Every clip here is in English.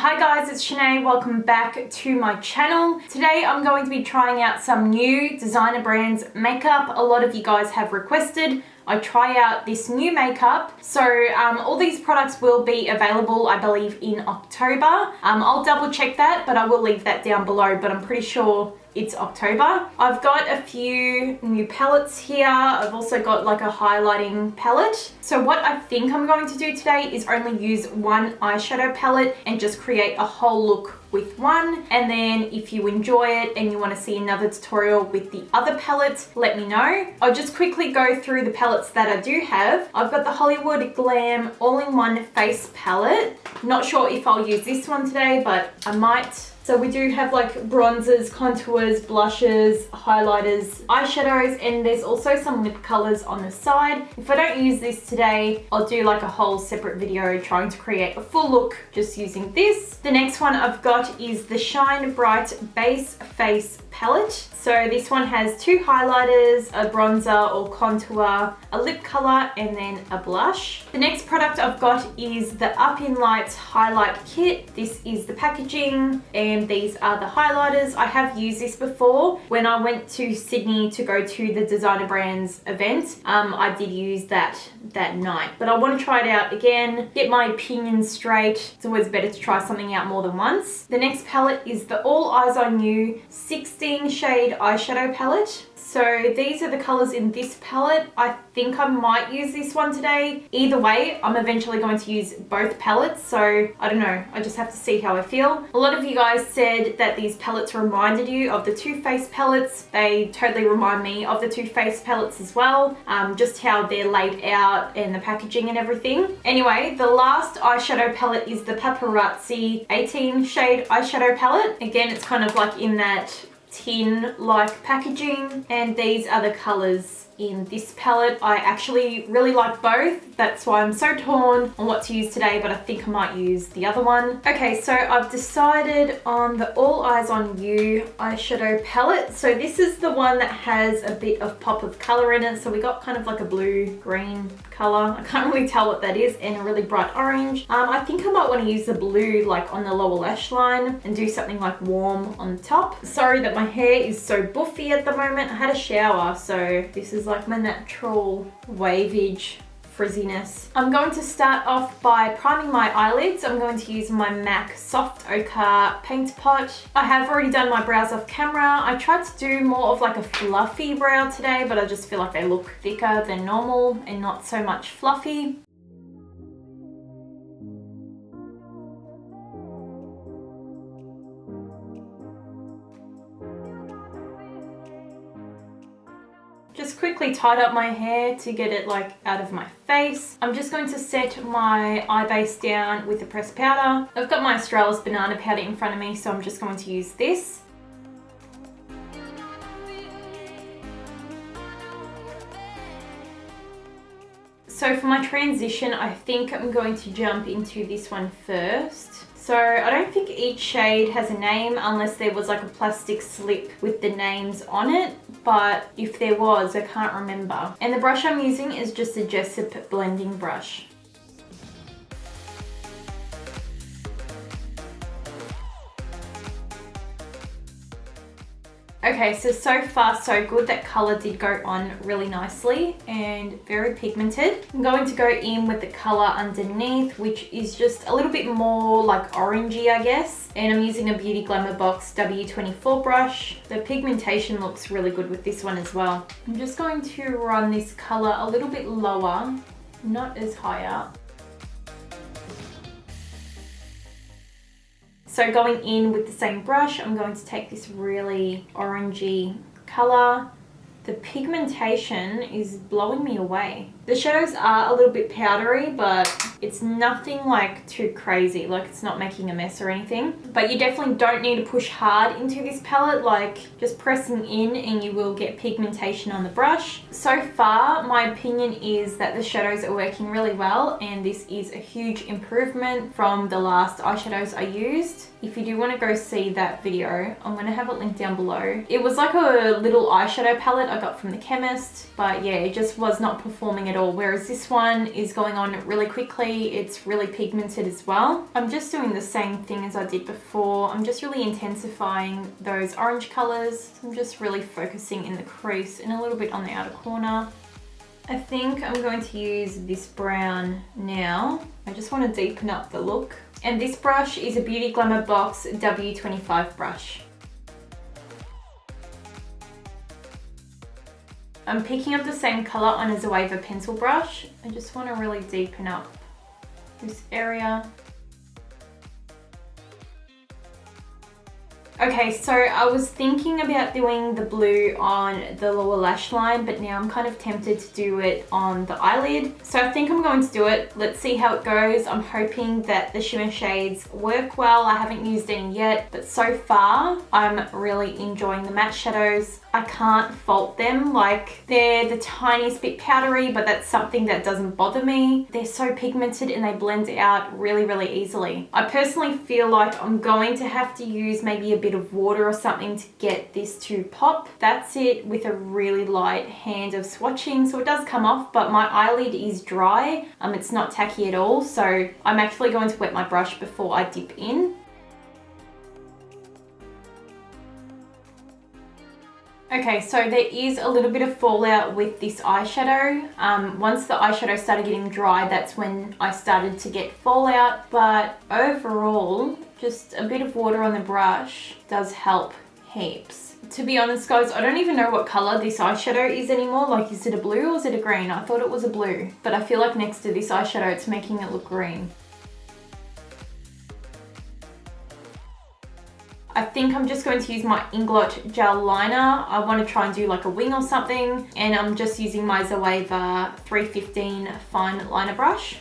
Hi guys, it's Shanae. Welcome back to my channel. Today I'm going to be trying out some new designer brands makeup. A lot of you guys have requested I try out this new makeup. So all these products will be available, I believe, in October. I'll double check that, but I will leave that down below, but I'm pretty sure it's October. I've got a few new palettes here. I've also got like a highlighting palette. So what I think I'm going to do today is only use one eyeshadow palette and just create a whole look with one. And then if you enjoy it and you want to see another tutorial with the other palettes, let me know. I'll just quickly go through the palettes that I do have. I've got the Hollywood Glam all-in-one face palette. Not sure if I'll use this one today, but I might. So we do have like bronzers, contours, blushes, highlighters, eyeshadows, and there's also some lip colors on the side. If I don't use this today, I'll do like a whole separate video trying to create a full look just using this. The next one I've got is the Shine Bright Base Face palette. So this one has two highlighters, a bronzer or contour, a lip color, and then a blush. The next product I've got is the Up in Lights Highlight Kit. This is the packaging and these are the highlighters. I have used this before when I went to Sydney to go to the designer brands event. I did use that night, but I want to try it out again, get my opinions straight. It's always better to try something out more than once. The next palette is the All Eyes on You 16 shade eyeshadow palette. So these are the colors in this palette. I think I might use this one today. Either way, I'm eventually going to use both palettes, so I don't know. I just have to see how I feel. A lot of you guys said that these palettes reminded you of the Too Faced palettes. They totally remind me of the Too Faced palettes as well, just how they're laid out and the packaging and everything. Anyway, the last eyeshadow palette is the Paparazzi 18 shade eyeshadow palette. Again, it's kind of like in that tin-like packaging, and these are the colors in this palette. I actually really like both. That's why I'm so torn on what to use today, but I think I might use the other one. Okay, so I've decided on the All Eyes on You eyeshadow palette. So this is the one that has a bit of pop of color in it. So we got kind of like a blue-green color. I can't really tell what that is, and a really bright orange. I think I might want to use the blue like on the lower lash line and do something like warm on the top. Sorry that my hair is so buffy at the moment. I had a shower, so this is like my natural wavage frizziness. I'm going to start off by priming my eyelids. I'm going to use my MAC Soft Ochre paint pot. I have already done my brows off camera. I tried to do more of like a fluffy brow today, but I just feel like they look thicker than normal and not so much fluffy. Just quickly tied up my hair to get it like out of my face. I'm just going to set my eye base down with the pressed powder. I've got my Australis banana powder in front of me, so I'm just going to use this. So for my transition, I think I'm going to jump into this one first. So I don't think each shade has a name unless there was like a plastic slip with the names on it, but if there was, I can't remember. And the brush I'm using is just a Jessup blending brush. Okay, so far so good. That color did go on really nicely and very pigmented. I'm going to go in with the color underneath, which is just a little bit more like orangey, I guess. And I'm using a Beauty Glamour Box W24 brush. The pigmentation looks really good with this one as well. I'm just going to run this color a little bit lower, not as high up. So going in with the same brush, I'm going to take this really orangey color. The pigmentation is blowing me away. The shadows are a little bit powdery, but it's nothing like too crazy. Like it's not making a mess or anything. But you definitely don't need to push hard into this palette. Like just pressing in and you will get pigmentation on the brush. So far, my opinion is that the shadows are working really well, and this is a huge improvement from the last eyeshadows I used. If you do want to go see that video, I'm going to have it linked down below. It was like a little eyeshadow palette I got from the chemist, but yeah, it just was not performing at at all, whereas this one is going on really quickly. It's really pigmented as well. I'm just doing the same thing as I did before. I'm just really intensifying those orange colors. I'm just really focusing in the crease and a little bit on the outer corner. I think I'm going to use this brown now. I just want to deepen up the look. And this brush is a Beauty Glamour Box W25 brush. I'm picking up the same color on a Zoeva pencil brush. I just want to really deepen up this area. Okay, so I was thinking about doing the blue on the lower lash line, but now I'm kind of tempted to do it on the eyelid. So I think I'm going to do it. Let's see how it goes. I'm hoping that the shimmer shades work well. I haven't used any yet, but so far I'm really enjoying the matte shadows. I can't fault them. Like, they're the tiniest bit powdery, but that's something that doesn't bother me. They're so pigmented and they blend out really, really easily. I personally feel like I'm going to have to use maybe a bit of water or something to get this to pop. That's it, with a really light hand of swatching. So it does come off, but my eyelid is dry. It's not tacky at all. So I'm actually going to wet my brush before I dip in. Okay, so there is a little bit of fallout with this eyeshadow. Once the eyeshadow started getting dry, that's when I started to get fallout. But overall, just a bit of water on the brush does help heaps. To be honest, guys, I don't even know what color this eyeshadow is anymore. Like, is it a blue or is it a green? I thought it was a blue, but I feel like next to this eyeshadow, it's making it look green. I think I'm just going to use my Inglot Gel Liner. I want to try and do like a wing or something. And I'm just using my Zoeva 315 Fine Liner Brush.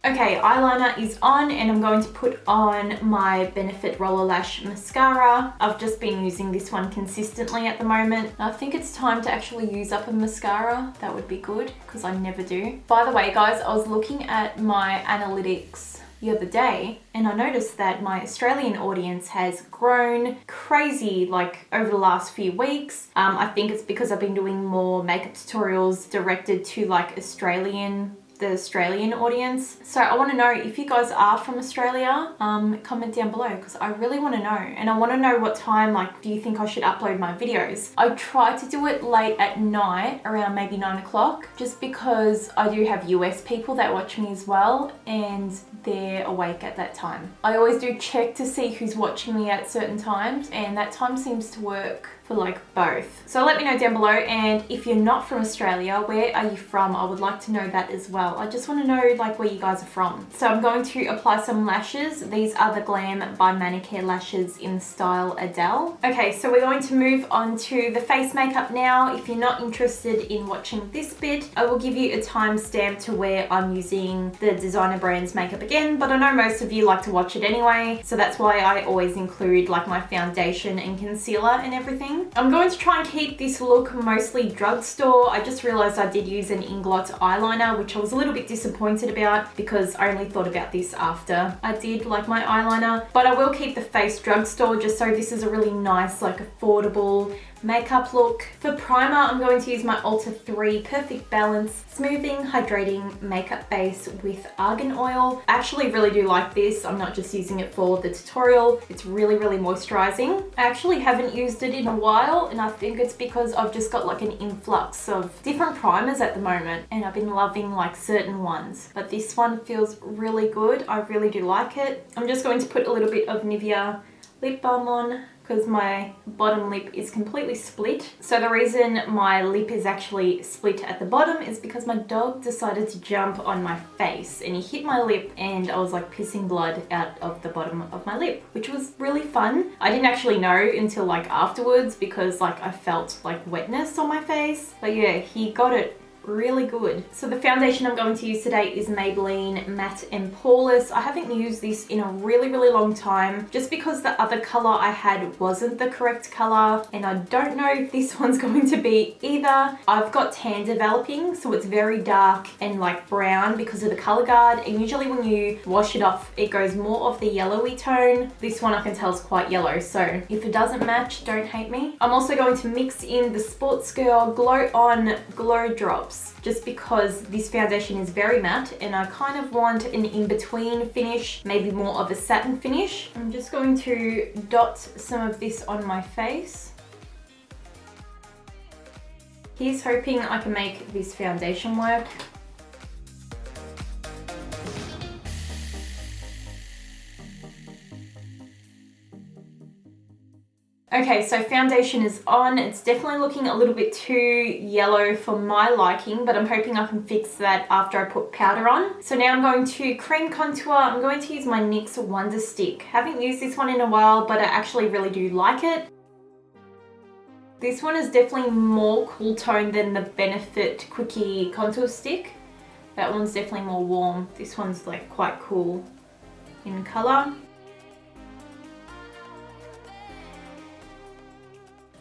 Okay, eyeliner is on and I'm going to put on my Benefit Roller Lash Mascara. I've just been using this one consistently at the moment. I think it's time to actually use up a mascara. That would be good because I never do. By the way, guys, I was looking at my analytics the other day and I noticed that my Australian audience has grown crazy like over the last few weeks. I think it's because I've been doing more makeup tutorials directed to like the Australian audience. So I want to know if you guys are from Australia, comment down below because I really want to know. And I want to know what time, like, do you think I should upload my videos? I try to do it late at night, around maybe 9 o'clock, just because I do have US people that watch me as well and they're awake at that time. I always do check to see who's watching me at certain times and that time seems to work for like both. So let me know down below, and if you're not from Australia, where are you from? I would like to know that as well. I just want to know like where you guys are from. So I'm going to apply some lashes. These are the Glam by Manicare lashes in the style Adele. Okay, so we're going to move on to the face makeup now. If you're not interested in watching this bit, I will give you a timestamp to where I'm using the designer brand's makeup again, but I know most of you like to watch it anyway, so that's why I always include like my foundation and concealer and everything. I'm going to try and keep this look mostly drugstore. I just realized I did use an Inglot eyeliner, which I was a little bit disappointed about because I only thought about this after I did like my eyeliner, but I will keep the face drugstore just so this is a really nice, like affordable makeup look. For primer, I'm going to use my Ulta 3 Perfect Balance Smoothing Hydrating Makeup Base with Argan Oil. I actually really do like this. I'm not just using it for the tutorial. It's really, really moisturizing. I actually haven't used it in a while and I think it's because I've just got like an influx of different primers at the moment and I've been loving like certain ones. But this one feels really good. I really do like it. I'm just going to put a little bit of Nivea lip balm on because my bottom lip is completely split. So the reason my lip is actually split at the bottom is because my dog decided to jump on my face and he hit my lip and I was like pissing blood out of the bottom of my lip, which was really fun. I didn't actually know until like afterwards because like I felt like wetness on my face. But yeah, he got it really good. So the foundation I'm going to use today is Maybelline Matte and Poreless. I haven't used this in a really, really long time just because the other color I had wasn't the correct color and I don't know if this one's going to be either. I've got tan developing, so it's very dark and like brown because of the color guard, and usually when you wash it off it goes more of the yellowy tone. This one I can tell is quite yellow, so if it doesn't match, don't hate me. I'm also going to mix in the Sportsgirl Glow On Glow Drop drops just because this foundation is very matte and I kind of want an in-between finish, maybe more of a satin finish. I'm just going to dot some of this on my face. Here's hoping I can make this foundation work. Okay, so foundation is on. It's definitely looking a little bit too yellow for my liking, but I'm hoping I can fix that after I put powder on. So now I'm going to cream contour. I'm going to use my NYX Wonder Stick. Haven't used this one in a while, but I actually really do like it. This one is definitely more cool tone than the Benefit Quickie Contour Stick. That one's definitely more warm. This one's like quite cool in color.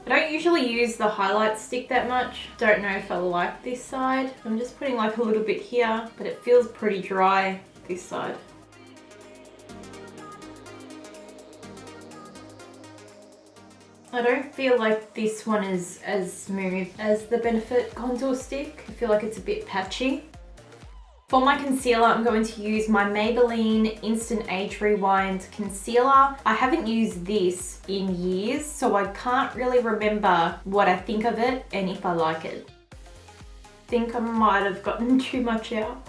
I don't usually use the highlight stick that much. Don't know if I like this side. I'm just putting like a little bit here, but it feels pretty dry this side. I don't feel like this one is as smooth as the Benefit contour stick. I feel like it's a bit patchy. For my concealer, I'm going to use my Maybelline Instant Age Rewind Concealer. I haven't used this in years, so I can't really remember what I think of it and if I like it. I think I might have gotten too much out.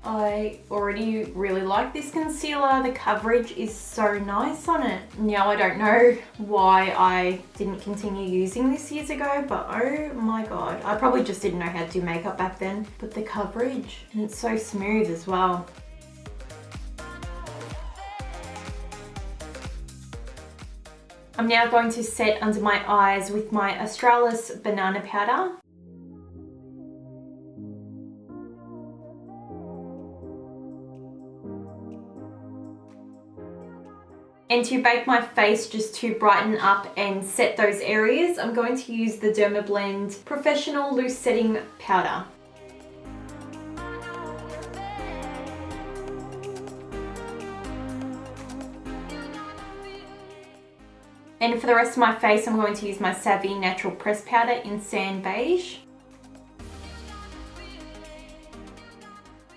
I already really like this concealer. The coverage is so nice on it. Now I don't know why I didn't continue using this years ago, but oh my god. I probably just didn't know how to do makeup back then. But the coverage, and it's so smooth as well. I'm now going to set under my eyes with my Australis banana powder. And to bake my face just to brighten up and set those areas, I'm going to use the Dermablend Professional Loose Setting Powder. And for the rest of my face, I'm going to use my Savvy Natural Press Powder in Sand Beige.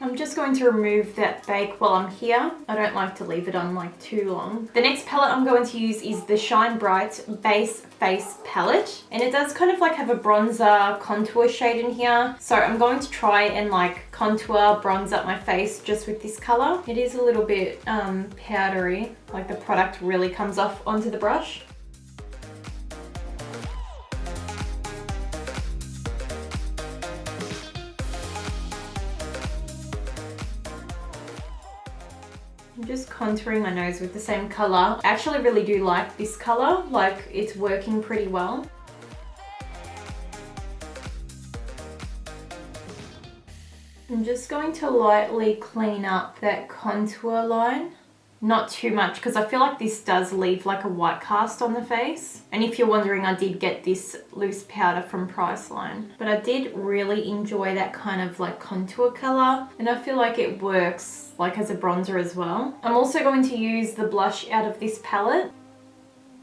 I'm just going to remove that bake while I'm here. I don't like to leave it on like too long. The next palette I'm going to use is the Shine Bright Base Face Palette. And it does kind of like have a bronzer contour shade in here. So I'm going to try and like contour, bronze up my face just with this color. It is a little bit powdery, like the product really comes off onto the brush. I'm just contouring my nose with the same color. I actually really do like this color, like it's working pretty well. I'm just going to lightly clean up that contour line. Not too much, because I feel like this does leave like a white cast on the face. And if you're wondering, I did get this loose powder from Priceline. But I did really enjoy that kind of like contour color. And I feel like it works like as a bronzer as well. I'm also going to use the blush out of this palette.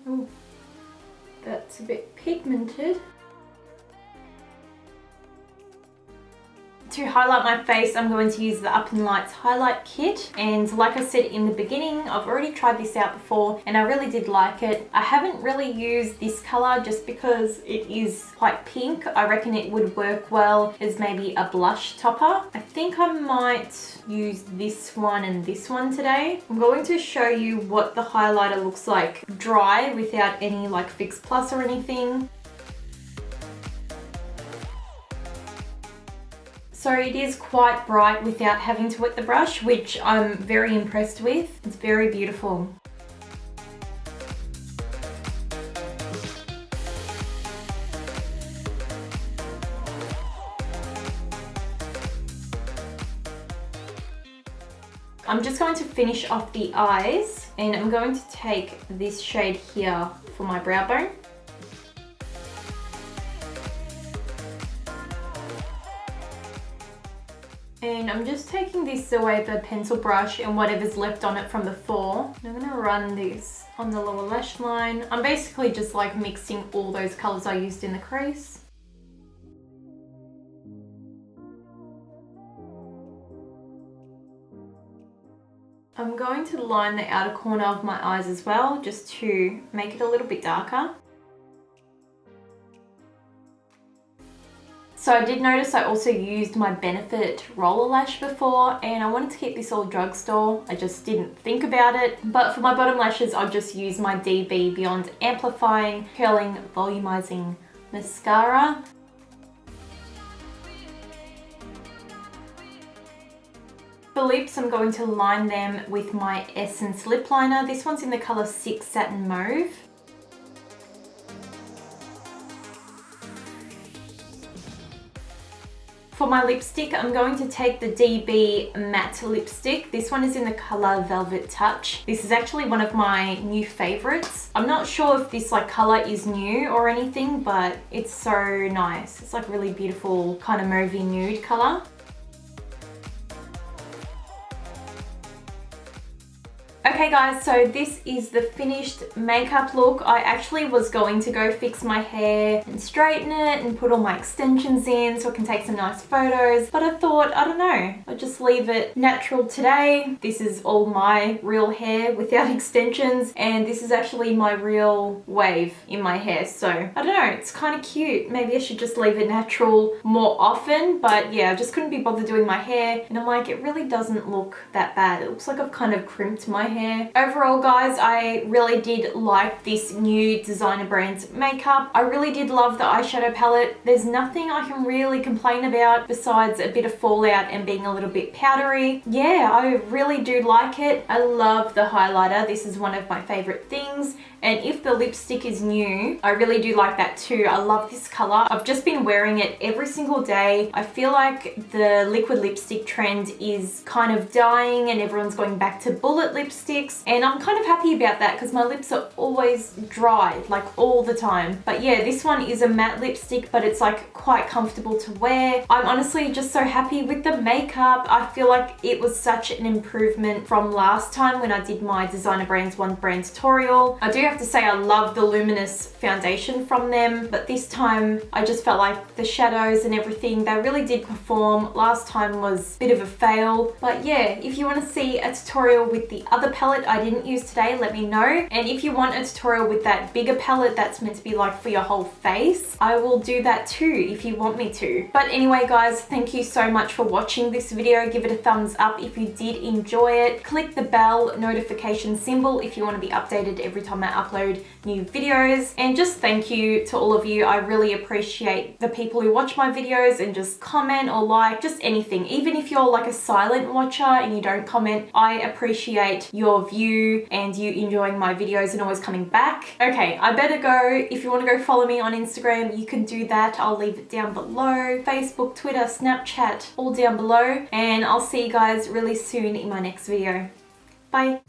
Ooh, that's a bit pigmented. To highlight my face, I'm going to use the Up and Lights Highlight Kit. And like I said in the beginning, I've already tried this out before and I really did like it. I haven't really used this color just because it is quite pink. I reckon it would work well as maybe a blush topper. I think I might use this one and this one today. I'm going to show you what the highlighter looks like dry without any like Fix Plus or anything. So it is quite bright without having to wet the brush, which I'm very impressed with. It's very beautiful. I'm just going to finish off the eyes and I'm going to take this shade here for my brow bone. And I'm just taking this Zoeva pencil brush and whatever's left on it from before. And I'm gonna run this on the lower lash line. I'm basically just like mixing all those colors I used in the crease. I'm going to line the outer corner of my eyes as well, just to make it a little bit darker. So I did notice I also used my Benefit roller lash before, and I wanted to keep this all Drugstore. I just didn't think about it. But for my bottom lashes, I'll just use my DB Beyond Amplifying Curling Volumizing Mascara. For lips, I'm going to line them with my Essence lip liner. This one's in the colour 6 Satin Mauve. For my lipstick, I'm going to take the DB Matte Lipstick. This one is in the colour Velvet Touch. This is actually one of my new favourites. I'm not sure if this like colour is new or anything, but it's so nice. It's like really beautiful kind of mauvey nude colour. Okay guys, so this is the finished makeup look. I actually was going to go fix my hair and straighten it and put all my extensions in so I can take some nice photos, but I thought, I don't know, I'll just leave it natural today. This is all my real hair without extensions, and this is actually my real wave in my hair, so I don't know, it's kind of cute. Maybe I should just leave it natural more often, but yeah, I just couldn't be bothered doing my hair, and I'm like, it really doesn't look that bad. It looks like I've kind of crimped my hair. Overall guys, I really did like this new designer brand's makeup. I really did love the eyeshadow palette. There's nothing I can really complain about besides a bit of fallout and being a little bit powdery. Yeah, I really do like it. I love the highlighter. This is one of my favorite things. And if the lipstick is new, I really do like that too. I love this color. I've just been wearing it every single day. I feel like the liquid lipstick trend is kind of dying and everyone's going back to bullet lipsticks. And I'm kind of happy about that because my lips are always dry, like all the time. But yeah, this one is a matte lipstick, but it's like quite comfortable to wear. I'm honestly just so happy with the makeup. I feel like it was such an improvement from last time when I did my Designer Brands One Brand tutorial. I do have to say I love the luminous foundation from them, but this time I just felt like the shadows and everything, they really did perform. Last time was a bit of a fail, but yeah, if you want to see a tutorial with the other palette I didn't use today, let me know. And if you want a tutorial with that bigger palette that's meant to be like for your whole face, I will do that too if you want me to. But anyway guys, thank you so much for watching this video. Give it a thumbs up if you did enjoy it. Click the bell notification symbol if you want to be updated every time I upload new videos. And just thank you to all of you. I really appreciate the people who watch my videos and just comment or like, just anything. Even if you're like a silent watcher and you don't comment, I appreciate your view and you enjoying my videos and always coming back. Okay, I better go. If you want to go follow me on Instagram, you can do that. I'll leave it down below. Facebook, Twitter, Snapchat, all down below. And I'll see you guys really soon in my next video. Bye.